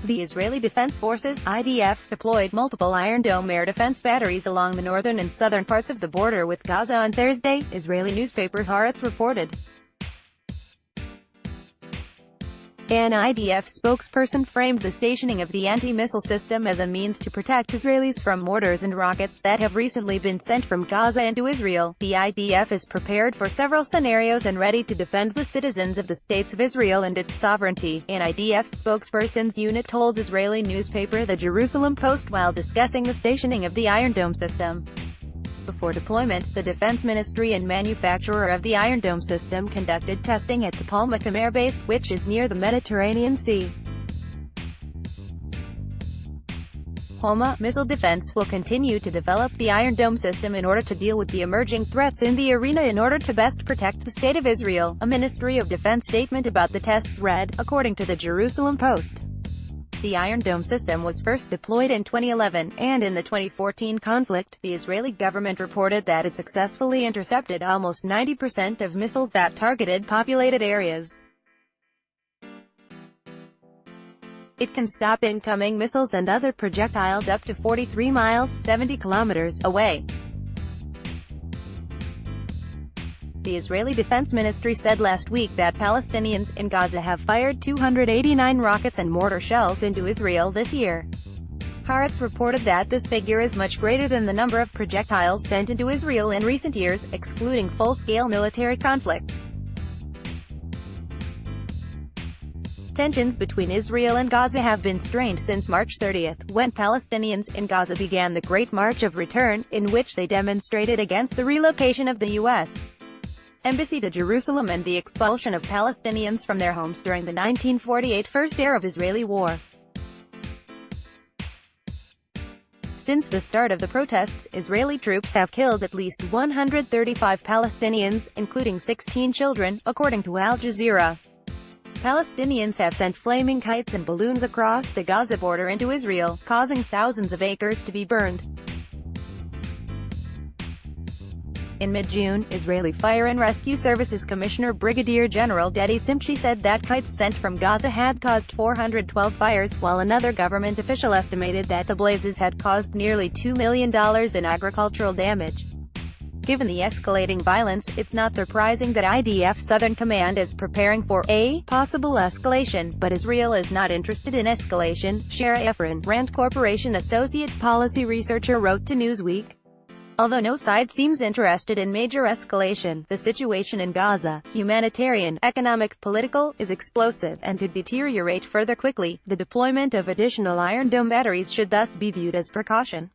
The Israeli Defense Forces (IDF) deployed multiple Iron Dome air defense batteries along the northern and southern parts of the border with Gaza on Thursday, Israeli newspaper Haaretz reported. An IDF spokesperson framed the stationing of the anti-missile system as a means to protect Israelis from mortars and rockets that have recently been sent from Gaza into Israel. The IDF is prepared for several scenarios and ready to defend the citizens of the states of Israel and its sovereignty, an IDF spokesperson's unit told Israeli newspaper The Jerusalem Post while discussing the stationing of the Iron Dome system. Before deployment, the Defense Ministry and manufacturer of the Iron Dome system conducted testing at the Palmachim Air Base, which is near the Mediterranean Sea. Homa Missile Defense will continue to develop the Iron Dome system in order to deal with the emerging threats in the arena in order to best protect the State of Israel, a Ministry of Defense statement about the tests read, according to the Jerusalem Post. The Iron Dome system was first deployed in 2011, and in the 2014 conflict, the Israeli government reported that it successfully intercepted almost 90% of missiles that targeted populated areas. It can stop incoming missiles and other projectiles up to 43 miles, 70 kilometers, away. The Israeli Defense Ministry said last week that Palestinians in Gaza have fired 289 rockets and mortar shells into Israel this year. Haaretz reported that this figure is much greater than the number of projectiles sent into Israel in recent years, excluding full-scale military conflicts. Tensions between Israel and Gaza have been strained since March 30, when Palestinians in Gaza began the Great March of Return, in which they demonstrated against the relocation of the U.S. Embassy to Jerusalem and the expulsion of Palestinians from their homes during the 1948 First Arab-Israeli War. Since the start of the protests, Israeli troops have killed at least 135 Palestinians, including 16 children, according to Al Jazeera. Palestinians have sent flaming kites and balloons across the Gaza border into Israel, causing thousands of acres to be burned. In mid-June, Israeli Fire and Rescue Services Commissioner Brigadier General Dedi Simchi said that kites sent from Gaza had caused 412 fires, while another government official estimated that the blazes had caused nearly $2 million in agricultural damage. Given the escalating violence, it's not surprising that IDF Southern Command is preparing for a possible escalation, but Israel is not interested in escalation, Shara Efron, Rand Corporation associate policy researcher wrote to Newsweek. Although no side seems interested in major escalation, the situation in Gaza, humanitarian, economic, political, is explosive, and could deteriorate further quickly. The deployment of additional Iron Dome batteries should thus be viewed as precaution.